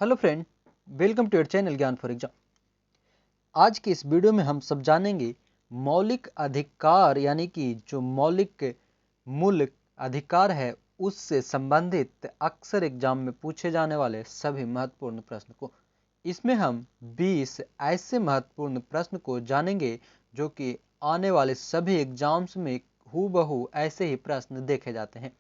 Hello friend, welcome to your channel Gyan for exam. आज की इस वीडियो में हम सब जानेंगे मौलिक अधिकार यानी कि जो मौलिक मूल अधिकार है उससे संबंधित अक्सर एग्जाम में पूछे जाने वाले सभी महत्वपूर्ण प्रश्न को। इसमें हम 20 ऐसे महत्वपूर्ण प्रश्न को जानेंगे जो कि आने वाले सभी एग्जाम्स में हूबहू ऐसे ही प्रश्न देखे जाते हैं।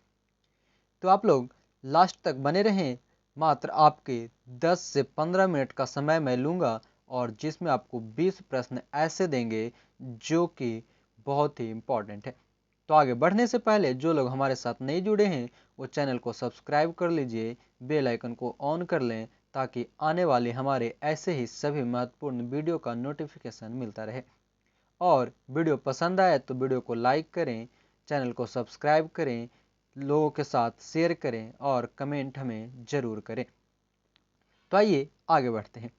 तो आप लोग लास्ट तक बने रहें। मात्र आपके 10 से 15 मिनट का समय मैं लूँगा और जिसमें आपको 20 प्रश्न ऐसे देंगे जो कि बहुत ही इम्पोर्टेंट है। तो आगे बढ़ने से पहले जो लोग हमारे साथ नहीं जुड़े हैं वो चैनल को सब्सक्राइब कर लीजिए, बेल आइकन को ऑन कर लें ताकि आने वाले हमारे ऐसे ही सभी महत्वपूर्ण वीडियो का नोटिफिकेशन मिलता रहे। और वीडियो पसंद आए तो वीडियो को लाइक करें, चैनल को सब्सक्राइब करें, लोगों के साथ शेयर करें और कमेंट हमें ज़रूर करें। तो आइए आगे बढ़ते हैं।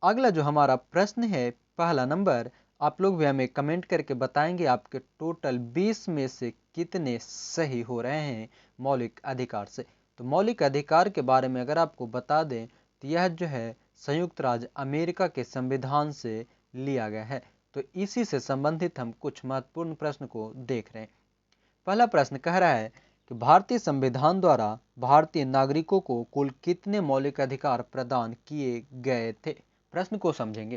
अगला जो हमारा प्रश्न है, पहला नंबर, आप लोग भी हमें कमेंट करके बताएंगे आपके टोटल 20 में से कितने सही हो रहे हैं मौलिक अधिकार से। तो मौलिक अधिकार के बारे में अगर आपको बता दें तो यह जो है संयुक्त राज्य अमेरिका के संविधान से लिया गया है। तो इसी से संबंधित हम कुछ महत्वपूर्ण प्रश्न को देख रहे हैं। पहला प्रश्न कह रहा है कि भारतीय संविधान द्वारा भारतीय नागरिकों को कुल कितने मौलिक अधिकार प्रदान किए गए थे। प्रश्न को समझेंगे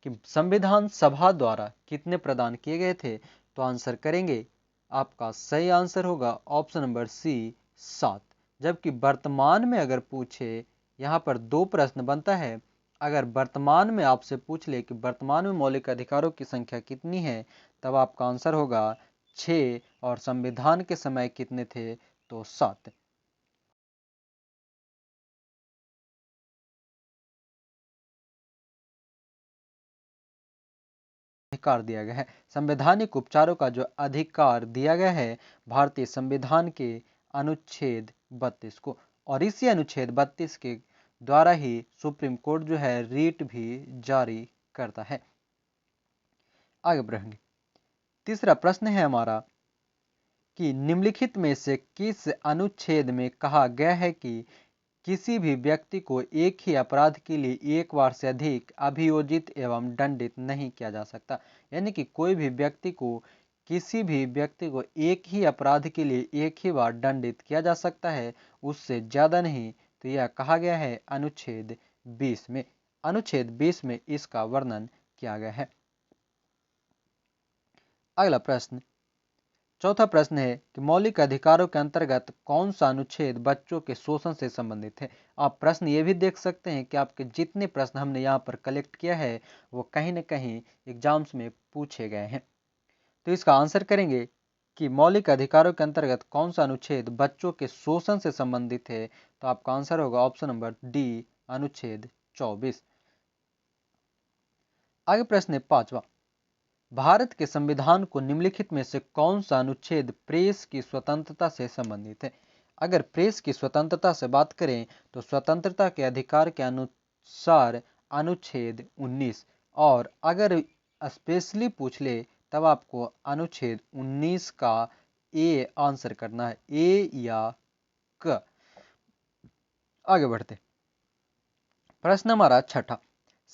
कि संविधान सभा द्वारा कितने प्रदान किए गए थे। तो आंसर करेंगे, आपका सही आंसर होगा ऑप्शन नंबर सी, 7। जबकि वर्तमान में अगर पूछे, यहाँ पर दो प्रश्न बनता है। अगर वर्तमान में आपसे पूछ ले कि वर्तमान में मौलिक अधिकारों की संख्या कितनी है, तब आपका आंसर होगा 6 और संविधान के समय कितने थे, तो 7 अधिकार दिया गया है। संवैधानिक उपचारों का जो अधिकार दिया गया है भारतीय संविधान के अनुच्छेद 32 को, और इसी अनुच्छेद 32 के द्वारा ही सुप्रीम कोर्ट जो है रीट भी जारी करता है। आगे बढ़ेंगे। तीसरा प्रश्न है हमारा कि निम्नलिखित में से किस अनुच्छेद में कहा गया है कि किसी भी व्यक्ति को एक ही अपराध के लिए एक बार से अधिक अभियोजित एवं दंडित नहीं किया जा सकता। यानी कि कोई भी व्यक्ति को, किसी भी व्यक्ति को एक ही अपराध के लिए एक ही बार दंडित किया जा सकता है, उससे ज़्यादा नहीं। तो यह कहा गया है अनुच्छेद 20 में। अनुच्छेद 20 में इसका वर्णन किया गया है। अगला प्रश्न, चौथा प्रश्न है कि मौलिक अधिकारों के अंतर्गत कौन सा अनुच्छेद बच्चों के शोषण से संबंधित है। आप प्रश्न ये भी देख सकते हैं कि आपके जितने प्रश्न हमने यहाँ पर कलेक्ट किया है वो कहीं न कहीं एग्जाम्स में पूछे गए हैं। तो इसका आंसर करेंगे कि मौलिक अधिकारों के अंतर्गत कौन सा अनुच्छेद बच्चों के शोषण से संबंधित है। तो आपका आंसर होगा ऑप्शन नंबर डी, अनुच्छेद 24। आगे प्रश्न है पांचवा, भारत के संविधान को निम्नलिखित में से कौन सा अनुच्छेद प्रेस की स्वतंत्रता से संबंधित है। अगर प्रेस की स्वतंत्रता से बात करें तो स्वतंत्रता के अधिकार के अनुसार अनुच्छेद 19, और अगर स्पेशली पूछ ले तब आपको अनुच्छेद 19 का ए आंसर करना है, ए या क। आगे बढ़ते, प्रश्न हमारा छठा,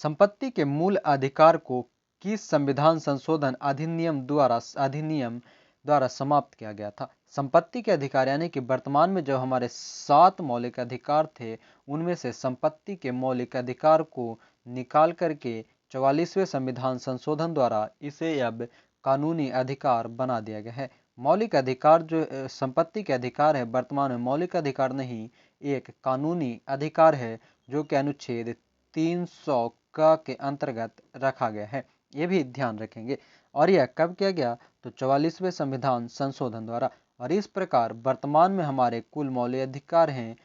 संपत्ति के मूल अधिकार को किस संविधान संशोधन अधिनियम द्वारा समाप्त किया गया था। संपत्ति के अधिकार यानी कि वर्तमान में जो हमारे 7 मौलिक अधिकार थे उनमें से संपत्ति के मौलिक अधिकार को निकाल करके 44वें संविधान संशोधन द्वारा इसे अब कानूनी अधिकार बना दिया गया है। मौलिक अधिकार जो संपत्ति के अधिकार है वर्तमान में मौलिक अधिकार नहीं, एक कानूनी अधिकार है जो कि अनुच्छेद 300 के अंतर्गत रखा गया है। ये भी ध्यान रखेंगे। और यह कब किया गया, तो 44वें संविधान संशोधन द्वारा। और इस प्रकार वर्तमान में हमारे कुल मौलिक अधिकार हैं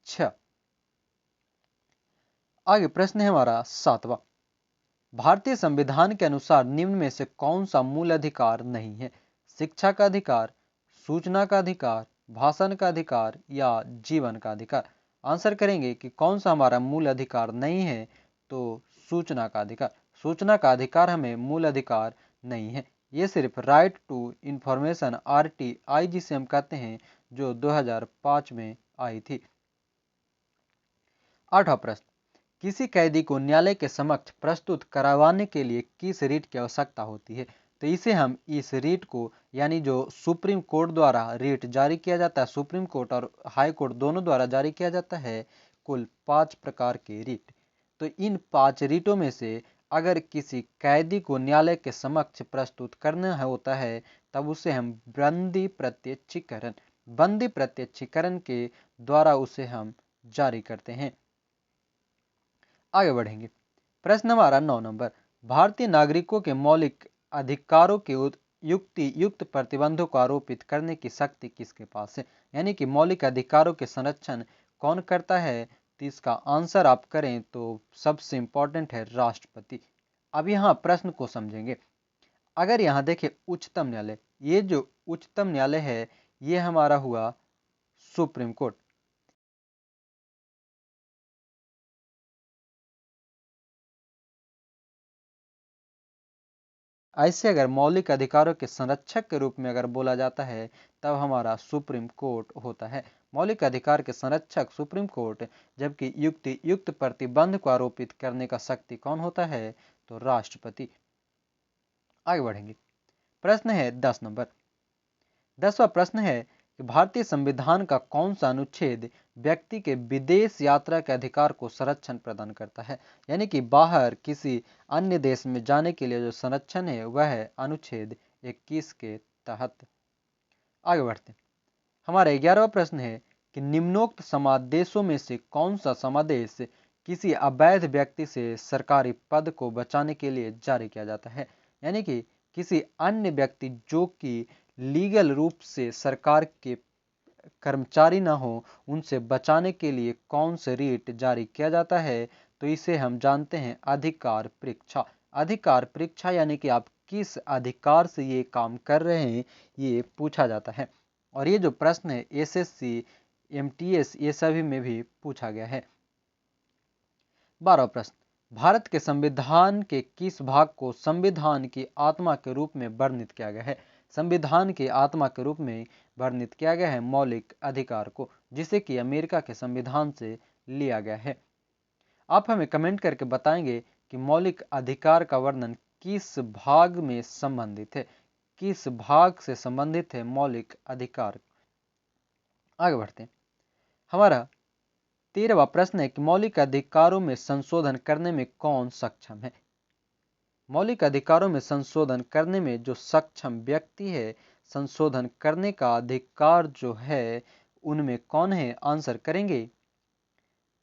6। आगे प्रश्न है हमारा सातवां, भारतीय संविधान के अनुसार निम्न में से कौन सा मूल अधिकार नहीं है। शिक्षा का अधिकार, सूचना का अधिकार, भाषण का अधिकार या जीवन का अधिकार। आंसर करेंगे कि कौन सा हमारा मूल अधिकार नहीं है, तो सूचना का अधिकार। सूचना का अधिकार हमें मूल अधिकार नहीं है। ये सिर्फ राइट टू इंफॉर्मेशन RTI जिसे हम कहते हैं जो 2005 में आई थी। आठवां प्रश्न, किसी कैदी को न्यायालय के समक्ष प्रस्तुत करवाने के लिए किस रीट की आवश्यकता होती है? तो इसे हम इस रीट को यानी जो सुप्रीम कोर्ट द्वारा रीट जारी किया जाता है, सुप्रीम कोर्ट और हाई कोर्ट दोनों द्वारा जारी किया जाता है, कुल 5 प्रकार के रीट। तो इन 5 रीटों में से अगर किसी कैदी को न्यायालय के समक्ष प्रस्तुत करना होता है तब उसे हम बंदी प्रत्यक्षीकरण के द्वारा उसे हम जारी करते हैं। आगे बढ़ेंगे। प्रश्न हमारा 9 नंबर, भारतीय नागरिकों के मौलिक अधिकारों के युक्त प्रतिबंधों को आरोपित करने की शक्ति किसके पास है? यानी कि मौलिक अधिकारों के संरक्षण कौन करता है? तो इसका आंसर आप करें तो सबसे इंपॉर्टेंट है राष्ट्रपति। अब यहाँ प्रश्न को समझेंगे। अगर यहाँ देखें उच्चतम न्यायालय, ये जो उच्चतम न्यायालय है ये हमारा हुआ सुप्रीम कोर्ट। ऐसे अगर मौलिक अधिकारों के संरक्षक के रूप में अगर बोला जाता है तब हमारा सुप्रीम कोर्ट होता है। मौलिक अधिकार के संरक्षक सुप्रीम कोर्ट, जबकि युक्त प्रतिबंध को आरोपित करने का शक्ति कौन होता है? तो राष्ट्रपति। आगे बढ़ेंगे। प्रश्न है 10 नंबर। 10वां प्रश्न है कि भारतीय संविधान का कौन सा अनुच्छेद व्यक्ति के विदेश यात्रा के अधिकार को संरक्षण प्रदान करता है? यानी कि बाहर किसी अन्य देश में जाने के लिए जो संरक्षण है वह है अनुच्छेद 21 के तहत। आगे बढ़ते हैं। हमारा 11वां प्रश्न है कि निम्नोक्त समादेशों में से कौन सा समादेश किसी अवैध व्यक्ति से सरकारी पद को बचाने के लिए जारी किया जाता है? यानी कि किसी अन्य व्यक्ति जो कि लीगल रूप से सरकार के कर्मचारी ना हो उनसे बचाने के लिए कौन से रीट जारी किया जाता है? तो इसे हम जानते हैं अधिकार परीक्षा। अधिकार परीक्षा यानी कि आप किस अधिकार से ये काम कर रहे हैं ये पूछा जाता है। और ये जो प्रश्न है एसएससी, एमटीएस ये सभी में भी पूछा गया है। 12वां प्रश्न, भारत के संविधान के किस भाग को संविधान की आत्मा के रूप में वर्णित किया गया है? संविधान की आत्मा के रूप में वर्णित किया गया है मौलिक अधिकार को, जिसे कि अमेरिका के संविधान से लिया गया है। आप हमें कमेंट करके बताएंगे कि मौलिक अधिकार का वर्णन किस भाग में संबंधित है, किस भाग से संबंधित है मौलिक अधिकार। आगे बढ़ते हैं। हमारा 13वां प्रश्न है कि मौलिक अधिकारों में संशोधन करने में कौन सक्षम है? मौलिक अधिकारों में संशोधन करने में जो सक्षम व्यक्ति है, संशोधन करने का अधिकार जो है उनमें कौन है? आंसर करेंगे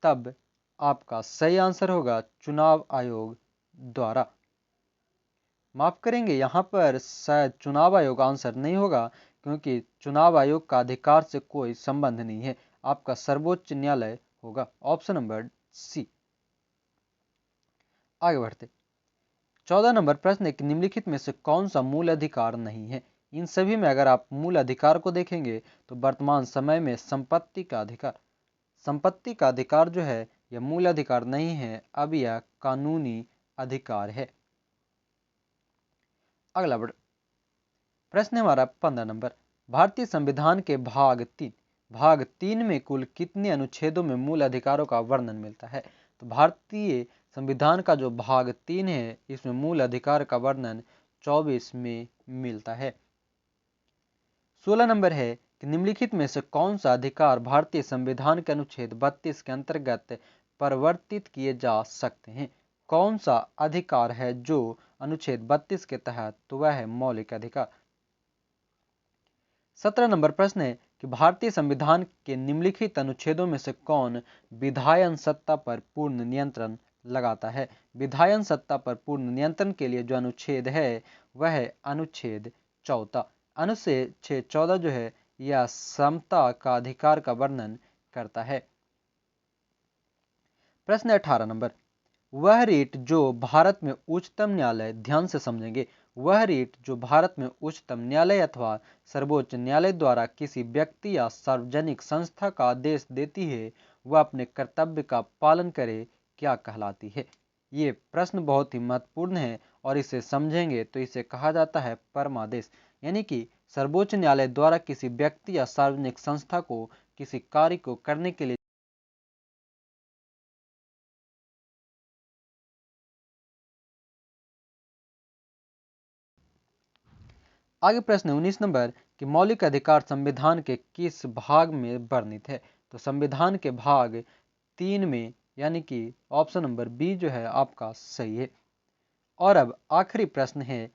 तब आपका सही आंसर होगा चुनाव आयोग द्वारा। माफ करेंगे, यहाँ पर शायद चुनाव आयोग आंसर नहीं होगा क्योंकि चुनाव आयोग का अधिकार से कोई संबंध नहीं है। आपका सर्वोच्च न्यायालय होगा, ऑप्शन नंबर सी। आगे बढ़ते। 14 नंबर प्रश्न है कि निम्नलिखित में से कौन सा मूल अधिकार नहीं है? इन सभी में अगर आप मूल अधिकार को देखेंगे तो वर्तमान समय में संपत्ति का अधिकार जो है यह मूल अधिकार नहीं है, अब यह कानूनी अधिकार है। अगला प्रश्न हमारा 15 नंबर, भारतीय संविधान के भाग तीन में कुल कितने अनुच्छेदों में मूल अधिकारों का वर्णन मिलता है? तो भारतीय संविधान का जो भाग 3 है इसमें मूल अधिकार का वर्णन 24 में मिलता है। 16 नंबर है कि निम्नलिखित में से कौन सा अधिकार भारतीय संविधान के अनुच्छेद 32 के अंतर्गत परिवर्तित किए जा सकते हैं? कौन सा अधिकार है जो अनुच्छेद 32 के तहत? तो वह है मौलिक अधिकार। 17 नंबर प्रश्न है कि भारतीय संविधान के निम्नलिखित अनुच्छेदों में से कौन विधायन सत्ता पर पूर्ण नियंत्रण लगाता है? विधायन सत्ता पर पूर्ण नियंत्रण के लिए जो अनुच्छेद है वह है अनुच्छेद 14। अनुच्छेद 14 जो है यह समता का अधिकार का वर्णन करता है। प्रश्न 18 नंबर, वह रीट जो भारत में उच्चतम न्यायालय, ध्यान से समझेंगे, वह रीट जो भारत में उच्चतम न्यायालय अथवा सर्वोच्च न्यायालय द्वारा किसी व्यक्ति या सार्वजनिक संस्था का आदेश देती है वह अपने कर्तव्य का पालन करे क्या कहलाती है? ये प्रश्न बहुत ही महत्वपूर्ण है और इसे समझेंगे तो इसे कहा जाता है परमादेश। यानी कि सर्वोच्च न्यायालय द्वारा किसी व्यक्ति या सार्वजनिक संस्था को किसी कार्य को करने के लिए आगे प्रश्न 19 नंबर कि मौलिक अधिकार संविधान के किस भाग में वर्णित है। तो संविधान के भाग 3 में, यानी कि ऑप्शन नंबर बी जो है आपका सही है। और अब आखिरी प्रश्न है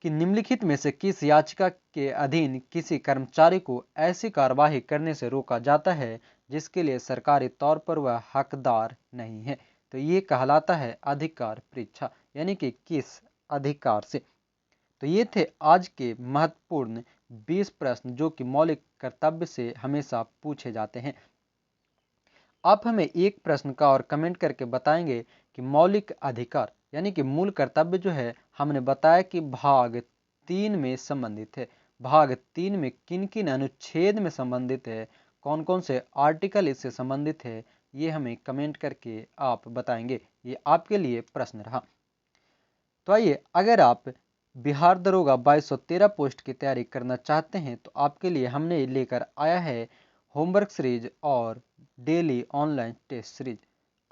कि निम्नलिखित में से किस याचिका के अधीन किसी कर्मचारी को ऐसी कार्यवाही करने से रोका जाता है जिसके लिए सरकारी तौर पर वह हकदार नहीं है। तो ये कहलाता है अधिकार परीक्षा, यानी कि किस अधिकार से। तो ये थे आज के महत्वपूर्ण 20 प्रश्न जो कि मौलिक कर्तव्य से हमेशा पूछे जाते हैं। आप हमें एक प्रश्न का और कमेंट करके बताएंगे कि मौलिक अधिकार यानी कि मूल कर्तव्य जो है, हमने बताया कि भाग 3 में संबंधित है। भाग 3 में किन किन अनुच्छेद में संबंधित है, कौन कौन से आर्टिकल इससे संबंधित है, ये हमें कमेंट करके आप बताएंगे। ये आपके लिए प्रश्न रहा। तो आइए, अगर आप बिहार दरोगा 2213 पोस्ट की तैयारी करना चाहते हैं तो आपके लिए हमने लेकर आया है होमवर्क सीरीज और डेली ऑनलाइन टेस्ट सीरीज।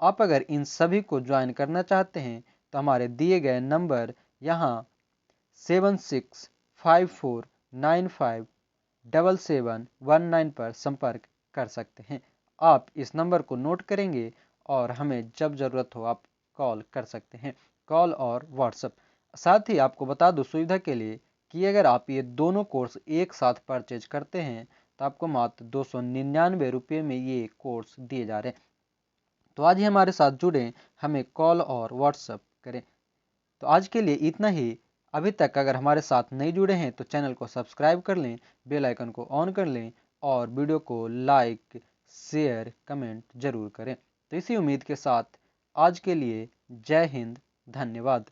आप अगर इन सभी को ज्वाइन करना चाहते हैं तो हमारे दिए गए नंबर यहाँ 7654957719 पर संपर्क कर सकते हैं। आप इस नंबर को नोट करेंगे और हमें जब ज़रूरत हो आप कॉल कर सकते हैं, कॉल और व्हाट्सएप। साथ ही आपको बता दूं सुविधा के लिए कि अगर आप ये दोनों कोर्स एक साथ परचेज करते हैं तो आपको मात्र 299 रुपये में ये कोर्स दिए जा रहे हैं। तो आज ही हमारे साथ जुड़ें, हमें कॉल और व्हाट्सएप करें। तो आज के लिए इतना ही। अभी तक अगर हमारे साथ नहीं जुड़े हैं तो चैनल को सब्सक्राइब कर लें, बेल आइकन को ऑन कर लें और वीडियो को लाइक शेयर कमेंट जरूर करें। तो इसी उम्मीद के साथ आज के लिए जय हिंद, धन्यवाद।